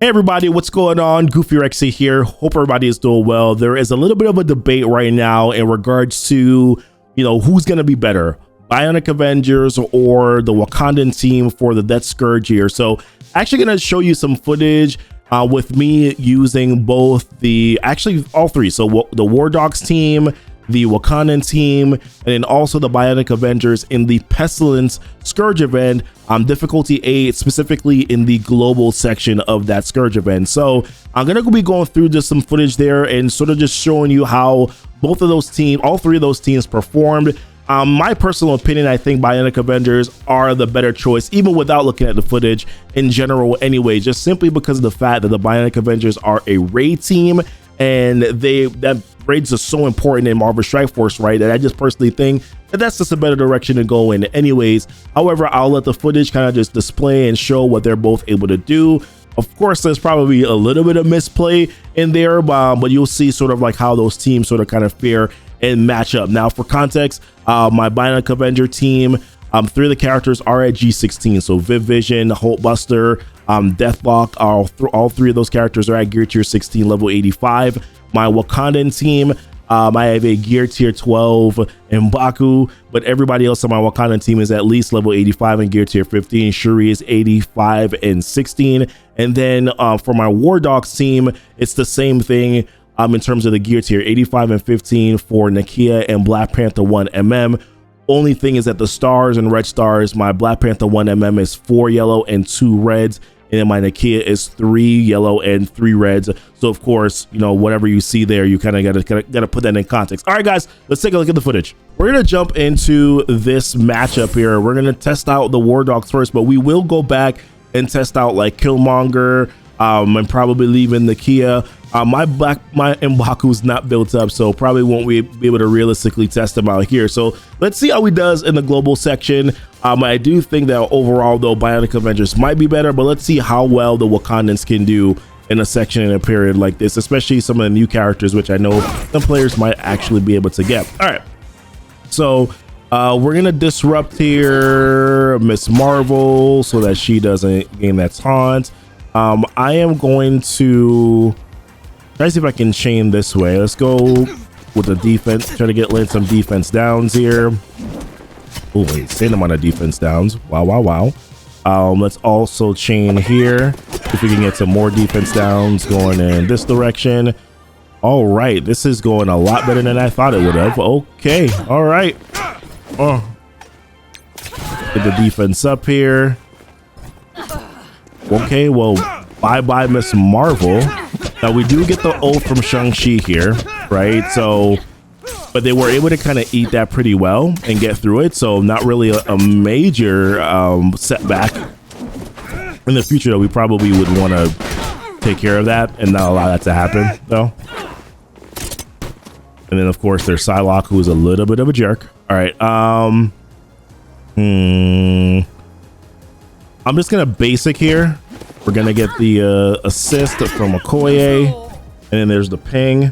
Hey everybody, what's going on? Goofy Rexy here. Hope everybody is doing well. There is a little bit of a debate right now in regards to, who's going to be better, Bionic Avengers or the Wakandan team for the Death Scourge here. So actually going to show you some footage with me using both all three. So the War Dogs team, the Wakandan team, and then also the Bionic Avengers in the Pestilence Scourge event, difficulty 8, specifically in the global section of that Scourge event. So I'm gonna be going through just some footage there and sort of just showing you how all three of those teams performed. My personal opinion, I think Bionic Avengers are the better choice, even without looking at the footage in general anyway, just simply because of the fact that the Bionic Avengers are a raid team, and that raids are so important in Marvel Strike Force, right? That I just personally think that that's just a better direction to go in anyways. However, I'll let the footage kind of just display and show what they're both able to do. Of course, there's probably a little bit of misplay in there, but you'll see sort of like how those teams sort of kind of fare and match up. Now, for context, my Bionic Avenger team, 3 of the characters are at G16. So Viv Vision, Hulkbuster, Deathlock, all 3 of those characters are at Gear Tier 16, level 85. My Wakandan team, I have a Gear Tier 12 M'Baku, but everybody else on my Wakandan team is at least level 85 and Gear Tier 15. Shuri is 85 and 16. And then for my War Dogs team, it's the same thing in terms of the Gear Tier, 85 and 15 for Nakia and Black Panther 1mm. Only thing is that the stars and red stars, my Black Panther 1mm is 4 yellow and 2 reds, and then my Nakia is 3 yellow and 3 reds. So of course, whatever you see there, you kind of gotta put that in context. All right, guys, let's take a look at the footage. We're gonna jump into this matchup here. We're gonna test out the War Dogs first, but we will go back and test out like Killmonger, and probably leaving Nakia. My M'Baku's not built up, so probably won't be able to realistically test him out here. So let's see how he does in the global section. I do think that overall, though, Bionic Avengers might be better, but let's see how well the Wakandans can do in a section in a period like this, especially some of the new characters, which I know some players might actually be able to get. All right, so we're gonna disrupt here Miss Marvel so that she doesn't gain that taunt. I am going to try to see if I can chain this way. Let's go with the defense, try to land some defense downs here. Oh wait, same amount of defense downs. Wow. Let's also chain here if we can get some more defense downs going in this direction. All right, this is going a lot better than I thought it would have. Okay, all right. Get the defense up here. Okay, well, bye Miss Marvel. Now we do get the ult from Shang-Chi here, right? So, but they were able to kind of eat that pretty well and get through it. So not really a major setback. In the future, though, we probably would want to take care of that and not allow that to happen, though. And then, of course, there's Psylocke, who is a little bit of a jerk. All right. I'm just gonna basic here. We're gonna get the assist from Okoye, and then there's the ping.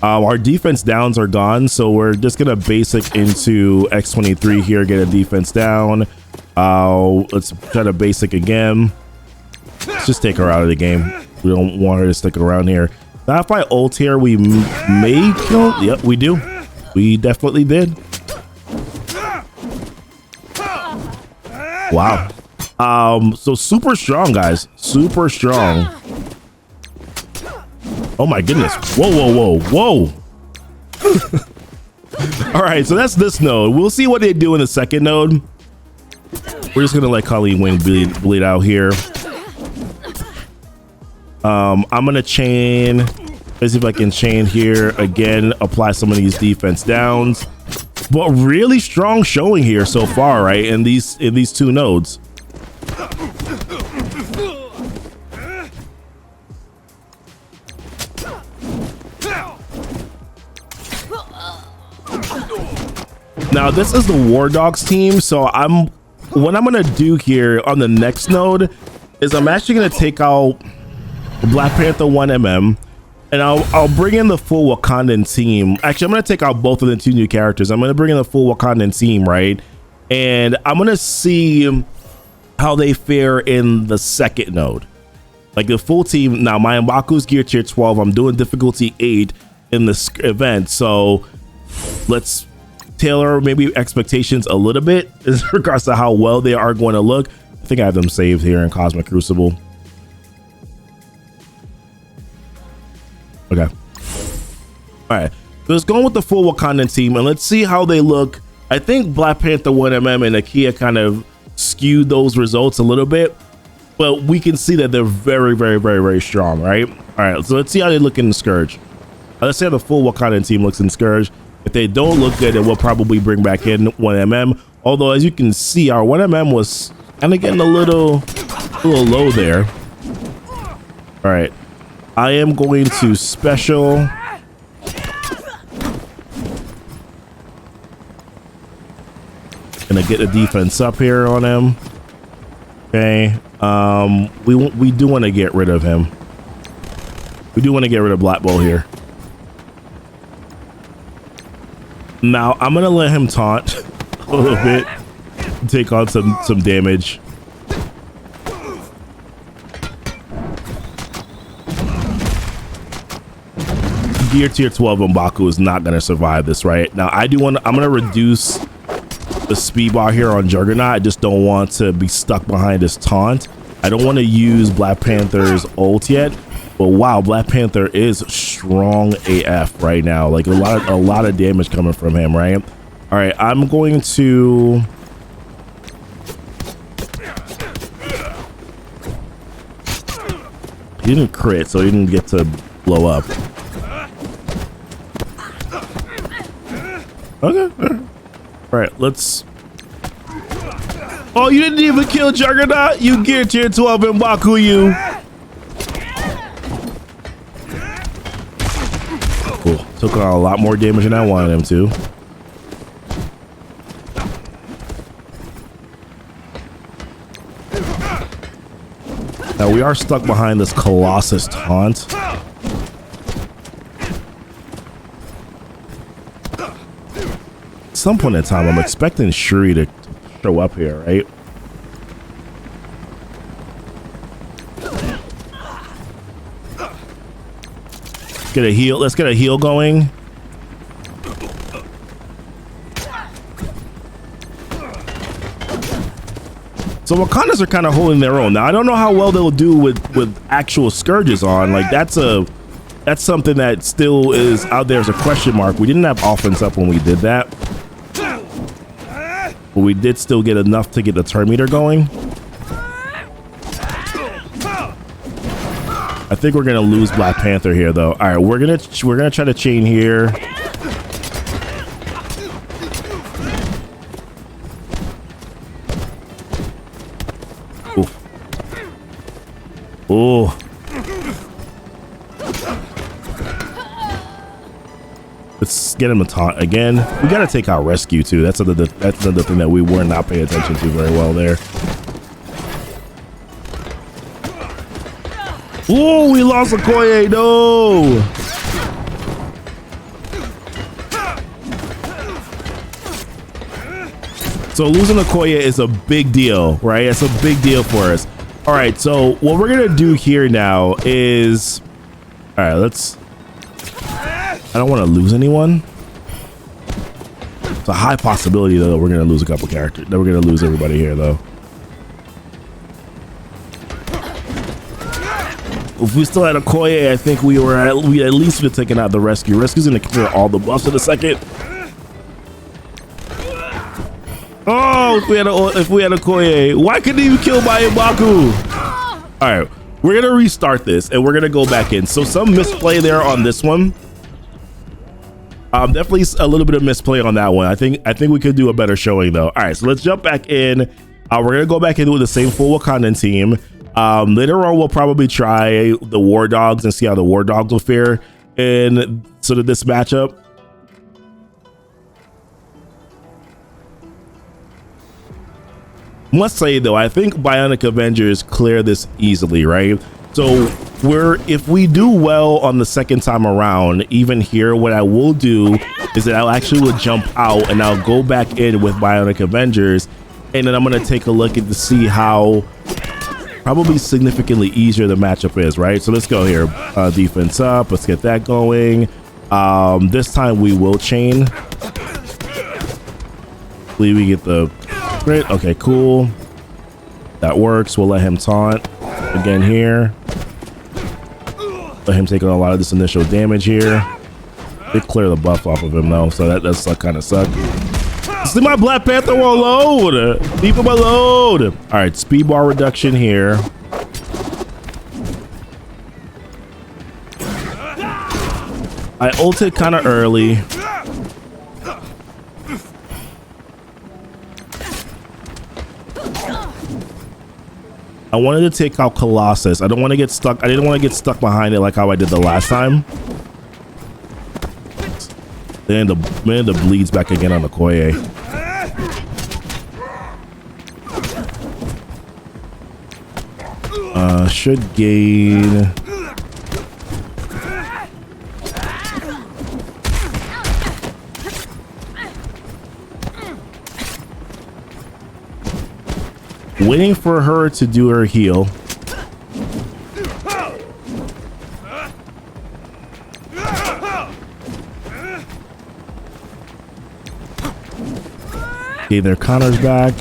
Our defense downs are gone, so we're just gonna basic into X23 here, get a defense down. Let's try to basic again. Let's just take her out of the game. We don't want her to stick around here. Now if I ult here, we may kill. Yep, we do. We definitely did. Wow. So super strong, guys. Super strong. Oh my goodness. Whoa. All right, so that's this node. We'll see what they do in the second node. We're just gonna let Colleen Wing bleed out here. I'm gonna chain. Let's see if I can chain here again. Apply some of these defense downs. But really strong showing here so far, right? In these 2 nodes. Now this is the War Dogs team, so what I'm gonna do here on the next node is I'm actually gonna take out Black Panther 1mm, and I'll bring in the full Wakandan team. Actually, I'm gonna take out both of the 2 new characters. I'm gonna bring in the full Wakandan team, right? And I'm gonna see how they fare in the second node. Like the full team. Now my M'Baku's gear tier 12. I'm doing difficulty 8 in this event. So let's tailor maybe expectations a little bit in regards to how well they are going to look. I think I have them saved here in Cosmic Crucible. Okay. All right. So let's go with the full Wakandan team and let's see how they look. I think Black Panther 1mm and Nakia kind of skewed those results a little bit, but we can see that they're very, very, very, very strong, right? All right. So let's see how they look in the Scourge. Let's see how the full Wakandan team looks in Scourge. If they don't look good, then we'll probably bring back in 1mm. Although, as you can see, our 1mm was kind of getting a little low there. All right. I am going to special. Gonna get the defense up here on him. Okay. We do want to get rid of him. We do want to get rid of Black Bull here. Now I'm gonna let him taunt a little bit, take on some damage. Gear tier 12 M'Baku is not gonna survive this right now. I'm gonna reduce the speed bar here on Juggernaut. I just don't want to be stuck behind his taunt. I don't want to use Black Panther's ult yet. But wow, Black Panther is strong AF right now. Like a lot of damage coming from him, right? All right, I'm going to he didn't crit, so he didn't get to blow up. Okay. All right, let's. Oh, you didn't even kill Juggernaut. You gear tier 12 M'Baku, you. Cool. Took on a lot more damage than I wanted him to. Now we are stuck behind this Colossus taunt. At some point in time, I'm expecting Shuri to show up here, right? Get a heal. Let's get a heal going. So Wakandas are kind of holding their own. Now I don't know how well they'll do with actual Scourges on. Like that's something that still is out there as a question mark. We didn't have offense up when we did that, but we did still get enough to get the turn meter going. I think we're gonna lose Black Panther here, though. All right, we're gonna try to chain here. Oh. Let's get him a taunt again. We gotta take out rescue too. That's another thing that we were not paying attention to very well there. Oh, we lost Okoye, no! So losing Okoye is a big deal, right? It's a big deal for us. All right, so what we're gonna do here now is, all right, I don't want to lose anyone. It's a high possibility though that we're gonna lose a couple characters. That we're gonna lose everybody here though. If we still had Okoye, I think we at least would have taken out the rescue. Rescue's gonna clear all the buffs in a second. Oh, if we had Okoye, why couldn't he kill by M'Baku? All right, we're gonna restart this and we're gonna go back in. So some misplay there on this one. Definitely a little bit of misplay on that one. I think we could do a better showing though. All right, so let's jump back in. We're gonna go back in with the same full Wakandan team. Later on, we'll probably try the War Dogs and see how the War Dogs will fare in sort of this matchup. Must say though, I think Bionic Avengers clear this easily, right? So if we do well on the second time around, even here, what I will do is that I'll actually jump out and I'll go back in with Bionic Avengers, and then I'm gonna take a look at to see how probably significantly easier the matchup is, right? So let's go here. Defense up. Let's get that going. This time we will chain. Hopefully we get the crit. Okay, cool. That works. We'll let him taunt again here. Let him take on a lot of this initial damage here. They clear the buff off of him though, so that does kind of suck. See, my Black Panther will load. Leave him alone. All right, speed bar reduction here. I ulted kind of early. I wanted to take out Colossus. I don't want to get stuck. I didn't want to get stuck behind it like how I did the last time. Then the bleeds back again on the Koye. Should gain. Waiting for her to do her heal. Okay, their counters back.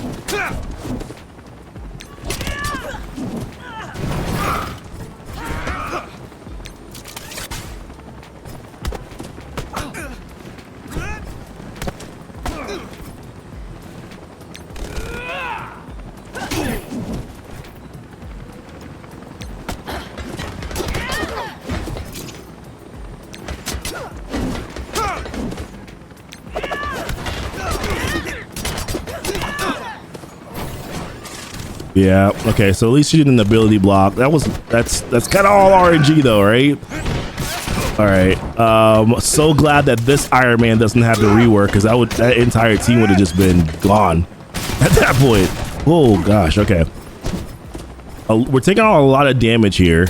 Yeah, okay, so at least she did an ability block. That's kind of all RNG though, right? All right, so glad that this Iron Man doesn't have to rework, because that entire team would have just been gone at that point. Oh gosh, okay. We're taking on a lot of damage here.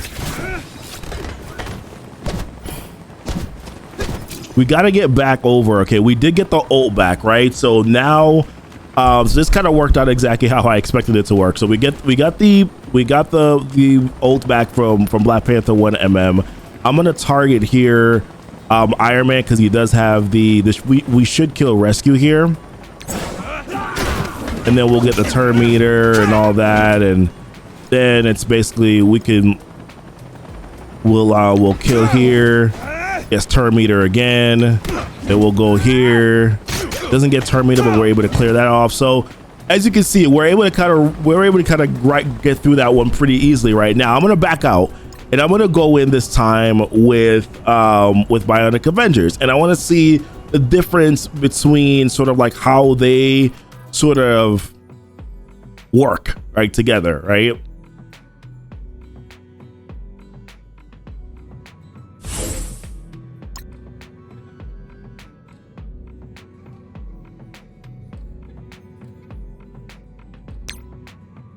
We got to get back over. Okay, we did get the ult back, right? So now so this kind of worked out exactly how I expected it to work. So we got the ult back from Black Panther 1mm. I'm gonna target here Iron Man, because he does have we should kill Rescue here, and then we'll get the turn meter and all that, and then it's basically we'll kill here. Yes, turn meter again. Then we'll go here. Doesn't get turn meter, but we're able to clear that off. So as you can see, we're able to kind of get through that one pretty easily right now. I'm gonna back out, and I'm gonna go in this time with Bionic Avengers, and I want to see the difference between sort of like how they sort of work right together, right?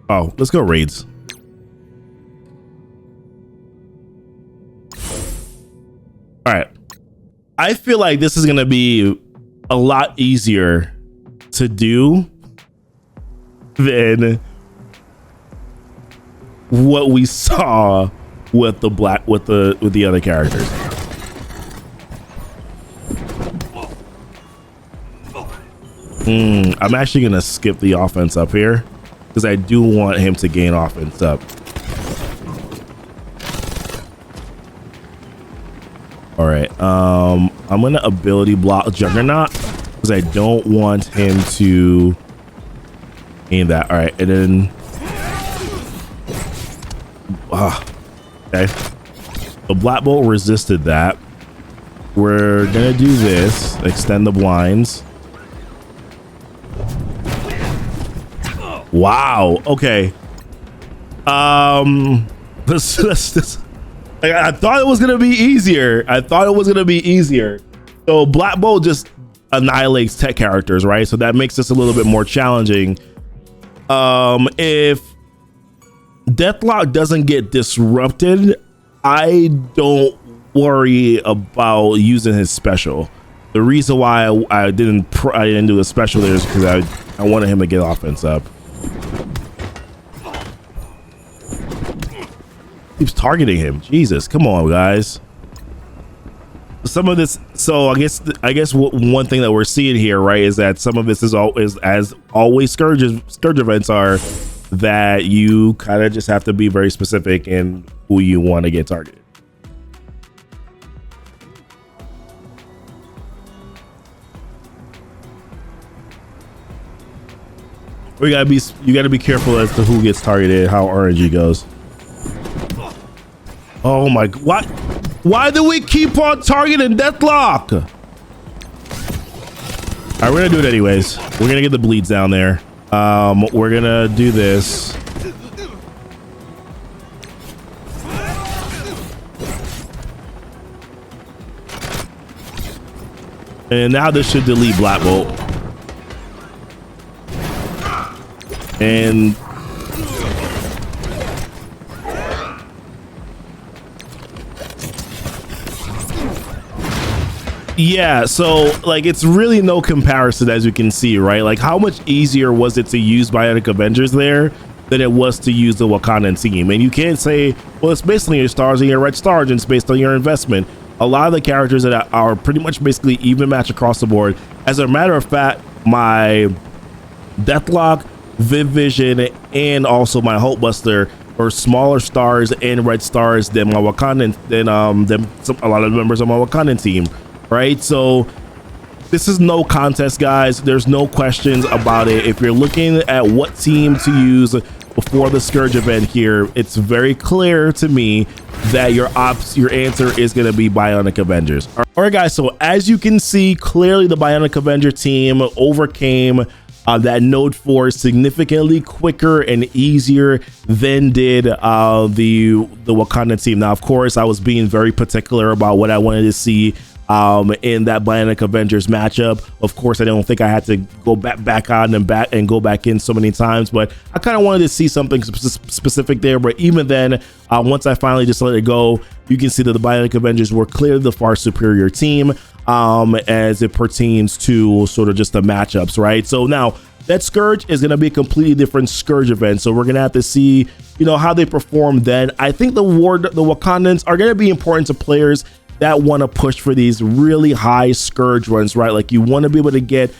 Oh, let's go raids. All right. I feel like this is going to be a lot easier to do than what we saw with the other characters. I'm actually going to skip the offense up here, because I do want him to gain offense up. All right, I'm gonna ability block Juggernaut, because I don't want him to gain that. All right, and then okay, the Black Bolt resisted that. We're gonna do this, extend the blinds. Wow. Okay. This. I thought it was gonna be easier. So Black Bolt just annihilates tech characters, right? So that makes this a little bit more challenging. If Deathlock doesn't get disrupted, I don't worry about using his special. The reason why I didn't do a special there is because I wanted him to get offense up. Keeps targeting him. Jesus, come on, guys. Some of this, so I guess one thing that we're seeing here, right, is that some of this is always, as always, Scourge events are, that you kind of just have to be very specific in who you want to get targeted. You gotta be careful as to who gets targeted, how RNG goes. Oh my, what? Why do we keep on targeting Deathlock? All right, we're gonna do it anyways. We're gonna get the bleeds down there. We're gonna do this. And now this should delete Black Bolt. And yeah, so like it's really no comparison, as you can see, right? Like how much easier was it to use Bionic Avengers there than it was to use the Wakandan team? And you can't say, well, it's based on your stars and your red stars and it's based on your investment. A lot of the characters that are pretty much basically even match across the board. As a matter of fact, my Deathlock, Viv Vision, and also my Hulkbuster are smaller stars and red stars than my Wakandan, than a lot of members of my Wakandan team, right? So this is no contest, guys. There's no questions about it. If you're looking at what team to use before the Scourge event here, it's very clear to me that your answer is going to be Bionic Avengers. All right, guys, so as you can see, clearly the Bionic Avenger team overcame that Node 4 significantly quicker and easier than did the Wakanda team. Now, of course, I was being very particular about what I wanted to see in that Bionic Avengers matchup. Of course, I don't think I had to go back on and go back in so many times, but I kind of wanted to see something specific there. But even then, once I finally just let it go, you can see that the Bionic Avengers were clearly the far superior team as it pertains to sort of just the matchups, right? So now that Scourge is going to be a completely different Scourge event, so we're going to have to see, you know, how they perform then. I think the Wakandans are going to be important to players that want to push for these really high Scourge runs, right? Like you want to be able to get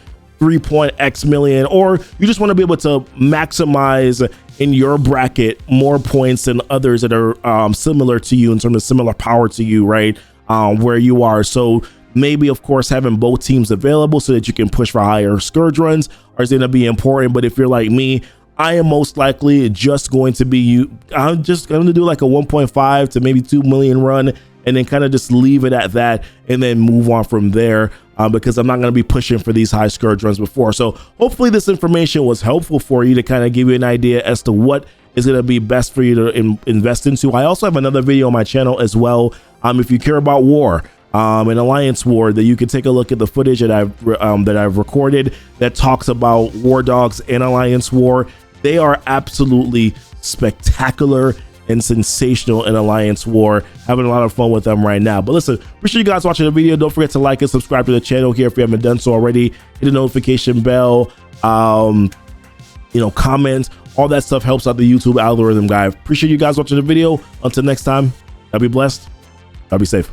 3.x million, or you just want to be able to maximize in your bracket more points than others that are similar to you in terms of similar power to you, right? Where you are. So maybe, of course, having both teams available so that you can push for higher Scourge runs is going to be important. But if you're like me, I am most likely just going to be I'm just going to do like a 1.5 to maybe 2 million run, and then kind of just leave it at that and then move on from there, because I'm not going to be pushing for these high Scourge runs before. So hopefully this information was helpful for you to kind of give you an idea as to what is going to be best for you to invest into. I also have another video on my channel as well. If you care about war, an alliance war, that you can take a look at the footage that I've recorded that talks about war dogs and alliance war. They are absolutely spectacular and sensational in alliance war. Having a lot of fun with them right now. But listen, appreciate you guys watching the video. Don't forget to like and subscribe to the channel here if you haven't done so already. Hit the notification bell, you know, comment, all that stuff helps out the YouTube algorithm, guys. Appreciate you guys watching the video. Until next time, y'all be blessed, y'all be safe.